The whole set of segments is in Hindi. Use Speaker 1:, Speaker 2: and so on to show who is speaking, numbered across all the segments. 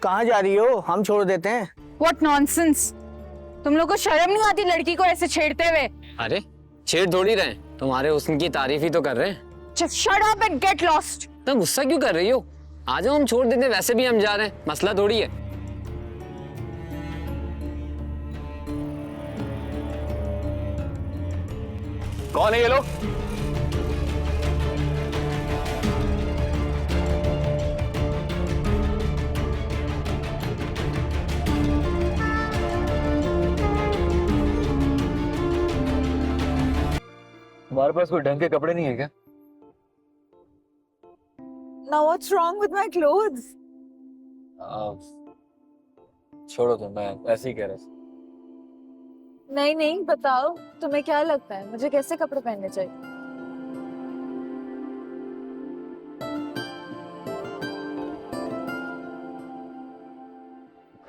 Speaker 1: कहाँ जा रही हो? हम छोड़ देते हैं।
Speaker 2: What nonsense! तुम लोग को शर्म नहीं आती लड़की को ऐसे छेड़ते हुए?
Speaker 3: अरे छेड़ थोड़ी रहे, तुम्हारे हुस्न की तारीफ ही तो कर रहे हैं।
Speaker 2: Just shut up and get lost!
Speaker 3: तुम गुस्सा क्यों कर रही हो? आ जाओ, हम छोड़ देते, वैसे भी हम जा रहे हैं, मसला थोड़ी है।
Speaker 4: कौन है ये लोग? तुम्हारे पास कोई ढंग के कपड़े नहीं है क्या?
Speaker 2: Now what's wrong with my clothes?
Speaker 4: छोड़ो तुम, मैं ऐसे ही कह रहा था।
Speaker 2: नहीं नहीं, बताओ तुम्हें क्या लगता है मुझे कैसे कपड़े पहनने चाहिए?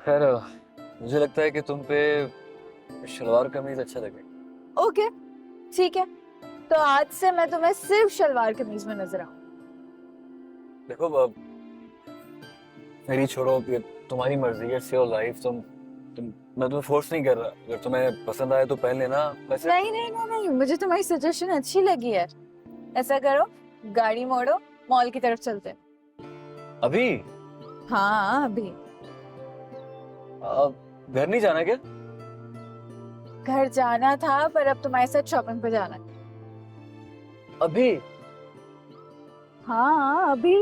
Speaker 4: खैर, मुझे लगता है कि तुम पे शलवार कमीज अच्छा लगेगा।
Speaker 2: ओके, ठीक है, तो आज से मैं तुम्हें सिर्फ शलवार कमीज में नजर आऊं।
Speaker 4: देखो मेरी छोड़ो, ये तुम्हारी मर्जी है, योर लाइफ। मैं तुम्हें फोर्स नहीं कर रहा। अगर तुम्हें पसंद आए तो पहन लेना। वैसे
Speaker 2: नहीं नहीं नहीं नहीं, मुझे तुम्हारी सजेशन अच्छी लगी है। ऐसा करो, गाड़ी मोड़ो, मॉल की तरफ चलते हैं।
Speaker 4: अभी
Speaker 2: हाँ अभी।
Speaker 4: घर नहीं जाना क्या?
Speaker 2: घर जाना था, पर अब तुम्हारे साथ शॉपिंग पे जाना है।
Speaker 4: अभी?
Speaker 2: हाँ अभी।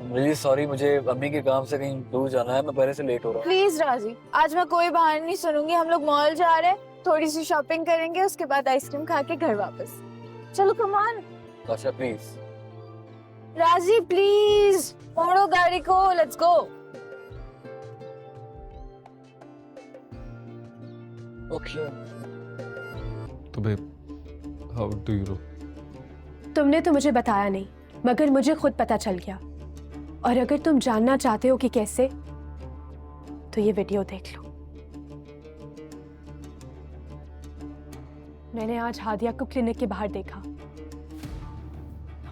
Speaker 4: रियली सॉरी, मुझे अम्मी के काम से कहीं दूर जाना है, मैं पहले से लेट हो रहा हूँ।
Speaker 2: प्लीज राजी, आज मैं कोई बहाना नहीं सुनूंगी। हम लोग मॉल जा रहे हैं, थोड़ी सी शॉपिंग करेंगे, उसके बाद आइसक्रीम खा के घर वापस। चलो कम ऑन।
Speaker 4: अच्छा प्लीज।
Speaker 2: राजी प्लीज, मोड़ो गाड़ी को, लेट्स गो।
Speaker 4: ओके।
Speaker 5: तुम्हें हाउ डू यू नो?
Speaker 6: तुमने तो मुझे बताया नहीं, मगर मुझे खुद पता चल गया। और अगर तुम जानना चाहते हो कि कैसे, तो ये वीडियो देख लो। मैंने आज हादिया को क्लिनिक के बाहर देखा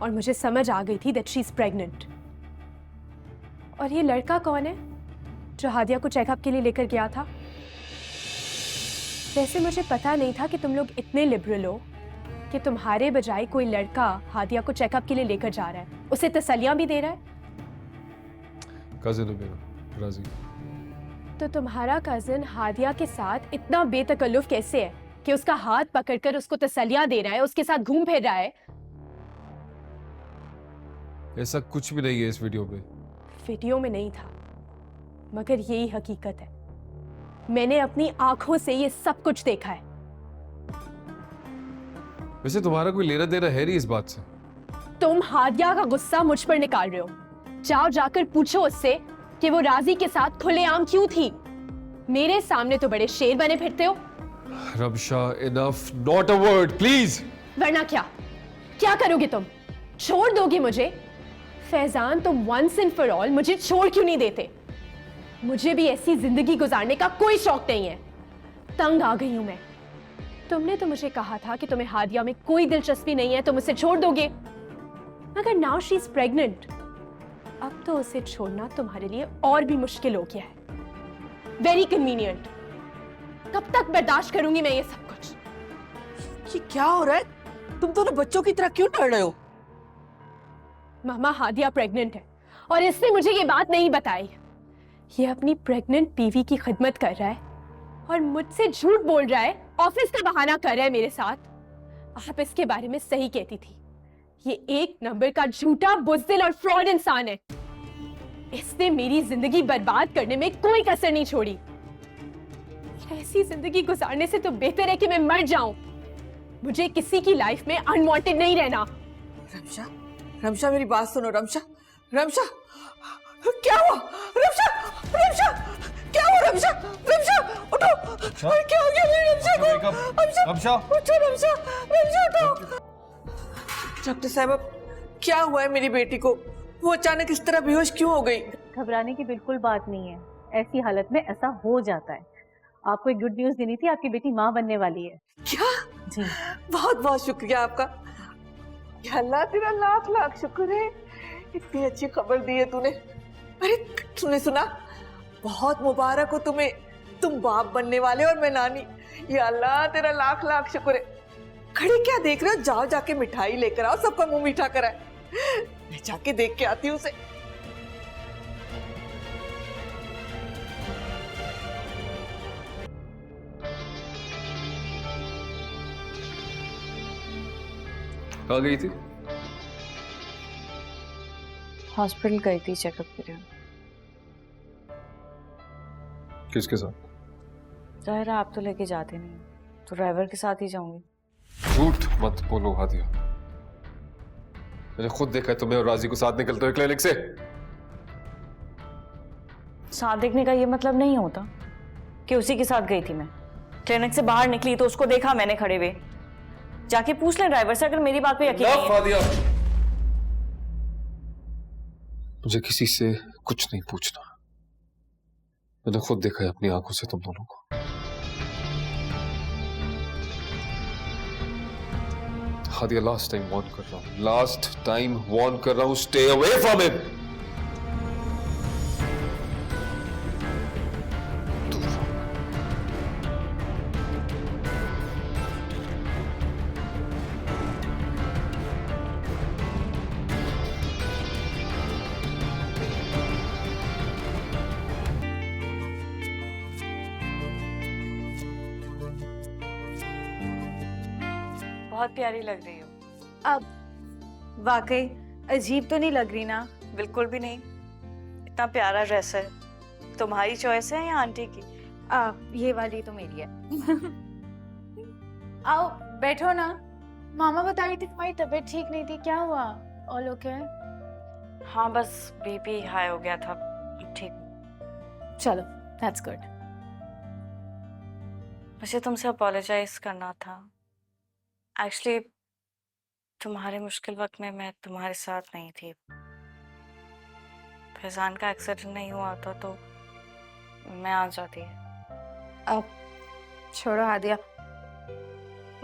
Speaker 6: और मुझे समझ आ गई थी दैट शी इज प्रेग्नेंट। और ये लड़का कौन है जो हादिया को चेकअप के लिए लेकर गया था? वैसे मुझे पता नहीं था कि तुम लोग इतने लिबरल हो कि तुम्हारे बजाय कोई लड़का हादिया को चेकअप के लिए लेकर जा रहा है, उसे तसल्लियां भी दे रहा है।
Speaker 5: कजिन है मेरा, राजी।
Speaker 6: तो तुम्हारा कजिन हादिया के साथ इतना बेतकल्लुफ कैसे है कि उसका हाथ पकड़कर उसको तसल्लियां दे रहा है, उसके साथ घूम फिर रहा है?
Speaker 5: ऐसा कुछ भी नहीं है इस वीडियो में।
Speaker 6: वीडियो में नहीं था, मगर यही हकीकत है। मैंने अपनी आंखों से ये सब कुछ देखा है।
Speaker 5: वैसे तुम्हारा कोई लेना देना है नहीं इस बात से।
Speaker 6: तुम हादिया का गुस्सा मुझ पर निकाल रहे हो। जाओ जाकर पूछो उससे कि वो राजी के साथ खुलेआम क्यों थी। मेरे सामने तो बड़े शेर बने फिरते हो।
Speaker 5: Ramsha, enough, not a word please.
Speaker 6: वरना क्या क्या करोगे तुम? छोड़ दोगे मुझे? फैजान, तुम वंस एंड फॉर ऑल मुझे छोड़ क्यों नहीं देते? मुझे भी ऐसी जिंदगी गुजारने का कोई शौक नहीं है। तंग आ गई हूं मैं। तुमने तो मुझे कहा था कि तुम्हें हादिया में कोई दिलचस्पी नहीं है, तुम उसे छोड़ दोगे। मगर नाउ शी इज प्रेग्नेंट। अब तो उसे छोड़ना तुम्हारे लिए और भी मुश्किल हो गया है। Very convenient. कब तक बर्दाश्त करूंगी मैं ये सब कुछ?
Speaker 7: ये क्या हो रहा है? तुम दोनों बच्चों की तरह क्यों लड़ रहे हो?
Speaker 6: मामा, हादिया प्रेग्नेंट है और इसने मुझे ये बात नहीं बताई। ये अपनी प्रेग्नेंट बीवी की खिदमत कर रहा है और मुझसे झूठ बोल रहा है, ऑफिस का बहाना कर रहा है मेरे साथ। आप इसके बारे में सही कहती थी, ये एक नंबर का झूठा, बुज़दिल और फ्रॉड इंसान है। इसने मेरी जिंदगी बर्बाद करने में कोई कसर नहीं छोड़ी। ऐसी जिंदगी गुजारने से तो बेहतर है कि मैं मर जाऊं। मुझे किसी की लाइफ में अनवांटेड नहीं रहना।
Speaker 7: रमशा, रमशा मेरी बात सुनो। रमशा, रमशा, क्या हुआ? रमशा, रमशा, क्या हुआ? रमशा, रमशा, उठो। क्या हो गया मेरी रमशा को? रमशा, उठो। रमशा, रमशा, उठो। डॉक्टर साहब, अब क्या हुआ है मेरी बेटी को? वो अचानक इस तरह बेहोश क्यों हो गई?
Speaker 8: घबराने की बिल्कुल बात नहीं है। ऐसी हालत में ऐसा हो जाता है। आपको एक गुड न्यूज़ देनी थी, आपकी बेटी माँ बनने वाली है।
Speaker 7: क्या?
Speaker 8: जी।
Speaker 7: बहुत बहुत शुक्रिया आपका। या अल्लाह तेरा लाख लाख शुक्र है, इतनी अच्छी खबर दी है तूने। अरे तूने सुना, बहुत मुबारक हो तुम्हें, तुम बाप बनने वाले और मैं नानी। या अल्लाह तेरा लाख लाख शुक्र है। खड़े क्या देख रहे हो, जाओ जाके मिठाई लेकर आओ, सबका मुंह मीठा कराए। मैं जाके देख के आती हूँ उसे।
Speaker 5: कहाँ गई थी?
Speaker 9: हॉस्पिटल गई थी चेकअप के लिए।
Speaker 5: किसके साथ?
Speaker 9: जाहिर है आप तो लेके जाते नहीं, तो ड्राइवर के साथ ही जाऊंगी।
Speaker 5: झूठ मत बोलो हादिया, मैंने खुद देखा है तुम्हें और राजी को साथ निकलते हुए क्लिनिक से।
Speaker 9: साथ देखने का ये मतलब नहीं होता कि उसी के साथ गई थी मैं। क्लिनिक से बाहर निकली तो उसको देखा मैंने खड़े हुए। जाके पूछ ले ड्राइवर से अगर मेरी बात पे यकीन नहीं है।
Speaker 5: मुझे किसी से कुछ नहीं पूछना, मैंने खुद देखा है अपनी आंखों से तुम दोनों को। हादिया लास्ट टाइम वार्न कर रहा हूं, लास्ट टाइम वार्न कर रहा हूं, स्टे अवे फ्रॉम हिम।
Speaker 9: बहुत प्यारी लग रही हो।
Speaker 2: अब
Speaker 9: वाकई अजीब तो नहीं लग रही ना? बिल्कुल भी नहीं, इतना प्यारा ड्रेस है। तुम्हारी चॉइस है या आंटी की?
Speaker 2: ये वाली तो मेरी है। आओ बैठो ना। मामा बता रही थी तुम्हारी तबीयत ठीक नहीं थी, क्या हुआ? All okay?
Speaker 9: हाँ बस बीपी हाई हो गया था, ठीक।
Speaker 2: चलो दैट्स गुड।
Speaker 9: मुझे तुमसे अपोलोजाइज करना था। एक्चुअली तुम्हारे मुश्किल वक्त में मैं तुम्हारे साथ नहीं थी। फैजान का एक्सीडेंट नहीं हुआ था तो मैं आ जाती।
Speaker 2: अब छोड़ो हादिया,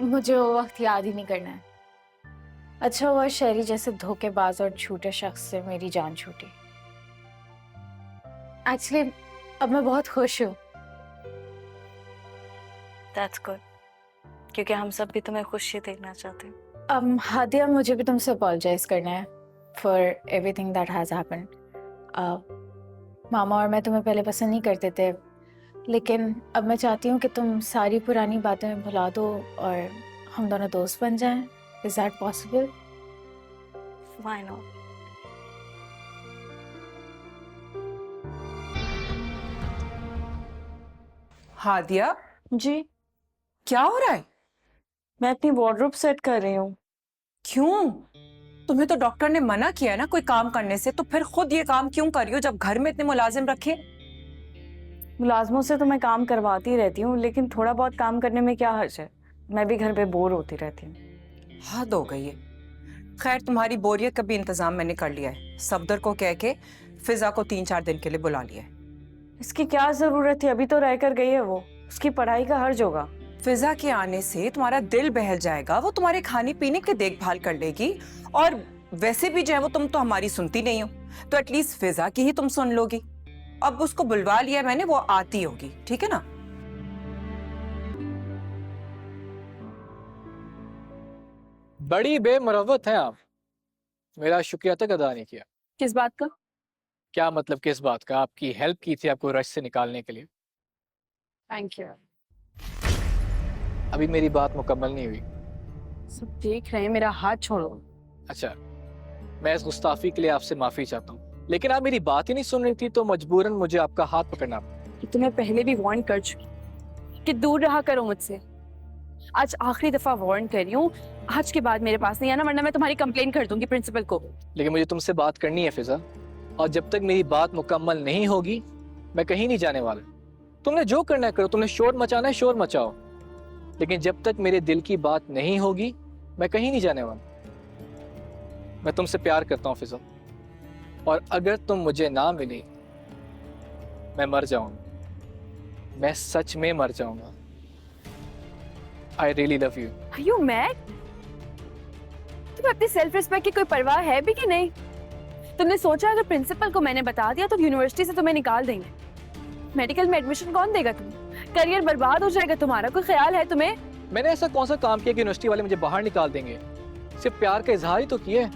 Speaker 2: मुझे वो वक्त याद ही नहीं करना है। अच्छा हुआ शहरी जैसे धोखेबाज और झूठे शख्स से मेरी जान छूटी। एक्चुअली अब मैं बहुत खुश हूँ।
Speaker 9: दैट्स गुड, क्योंकि हम सब भी तुम्हें खुशी देखना चाहते हैं।
Speaker 2: हादिया, मुझे भी तुमसे अपोलोजाइज करना है for everything that has happened. मामा और मैं तुम्हें पहले पसंद नहीं करते थे, लेकिन अब मैं चाहती हूँ कि तुम सारी पुरानी बातें भुला दो और हम दोनों दोस्त बन जाएं। Is that possible?
Speaker 9: Why not?
Speaker 7: Hadiya
Speaker 9: ji,
Speaker 7: क्या हो रहा है?
Speaker 9: मैं अपनी वार्डरोब सेट कर रही हूँ।
Speaker 7: क्यों? तुम्हें तो डॉक्टर ने मना किया है ना कोई काम करने से, तो फिर खुद ये काम क्यों कर रही हो जब घर में इतने मुलाजिम रखे?
Speaker 9: मुलाजमों से तो मैं काम करवाती रहती हूँ, लेकिन थोड़ा बहुत काम करने में क्या हर्ज है? मैं भी घर पे बोर होती रहती हूँ।
Speaker 7: हद हो गई है। खैर तुम्हारी बोरियत का भी इंतजाम मैंने कर लिया है। सफदर को कह के फिजा को 3-4 दिन के लिए बुला लिया है।
Speaker 9: इसकी क्या जरूरत है? अभी तो रह कर गई है वो, उसकी पढ़ाई का हर्ज होगा।
Speaker 7: फिजा के आने से तुम्हारा दिल बहल जाएगा, वो तुम्हारे खाने पीने की देखभाल कर लेगी। और वैसे भी जो है वो तुम तो हमारी सुनती नहीं हो, तो एटलीस्ट फिजा की ही तुम सुन लोगी। अब उसको बुलवा लिया मैंने, वो आती होगी, ठीक है ना?
Speaker 10: बड़ी बेमरवत हैं आप, मेरा शुक्रिया तक अदा नहीं किया।
Speaker 6: किस बात का?
Speaker 10: क्या मतलब किस बात का? आपकी हेल्प की थी आपको रश से निकालने के लिए।
Speaker 6: Thank you.
Speaker 10: अभी मेरी बात मुकम्मल नहीं हुई।
Speaker 6: सब देख रहे हैं, मेरा हाथ छोड़ो।
Speaker 10: अच्छा, मैं इस गुस्ताफी के लिए आपसे माफी चाहता हूँ, लेकिन आप मेरी बात ही नहीं सुन रही थी तो मजबूरन मुझे आपका हाथ पकड़ना पड़ा।
Speaker 6: तुम्हें पहले भी वार्न कर चुकी कि दूर रहा करो मुझसे। आज आखिरी दफा वार्न कर रही हूँ, आज के बाद मेरे पास नहीं आना, वरना मैं तुम्हारी कंप्लेन कर दूंगी प्रिंसिपल को।
Speaker 10: लेकिन मुझे तुमसे बात करनी है फिजा, और जब तक मेरी बात मुकम्मल नहीं होगी मैं कहीं नहीं जाने वाला। तुमने जो करना है करो, तुमने शोर मचाना है शोर मचाओ, लेकिन जब तक मेरे दिल की बात नहीं होगी मैं कहीं नहीं जाने वाला। मैं तुमसे प्यार करता हूँ फिजा, और अगर तुम मुझे ना मिली मैं मर जाऊंगा। मैं सच में मर जाऊंगा। I really love you.
Speaker 6: Are you mad?
Speaker 2: तुम्हें अपनी सेल्फ रिस्पेक्ट की कोई परवाह है भी कि नहीं? तुमने सोचा अगर प्रिंसिपल को मैंने बता दिया तो यूनिवर्सिटी से तुम्हें निकाल देंगे। मेडिकल में एडमिशन कौन देगा तुम्हें? करियर बर्बाद हो जाएगा तुम्हारा। कोई ख्याल है तुम्हें?
Speaker 10: मैंने ऐसा कौन सा काम किया कि यूनिवर्सिटी वाले मुझे बाहर निकाल देंगे? सिर्फ प्यार का इजहार ही तो किया है,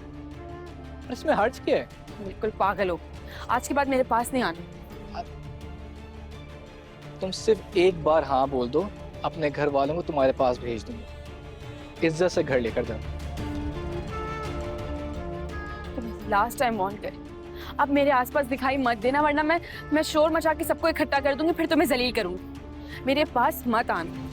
Speaker 10: और इसमें हर्ज क्या है?
Speaker 2: बिल्कुल पागल हो। आज के बाद मेरे पास नहीं आना।
Speaker 10: तुम सिर्फ एक बार हाँ बोल दो, अपने घर वालों को तुम्हारे पास भेज दूंगी। इज्जत से घर लेकर जाओ।
Speaker 2: लास्ट टाइम ऑन कर, अब मेरे आसपास दिखाई मत देना, वरना मैं शोर मचा के सबको इकट्ठा कर दूंगी, फिर तुम्हें जलील करूंगी। मेरे पास मत आना।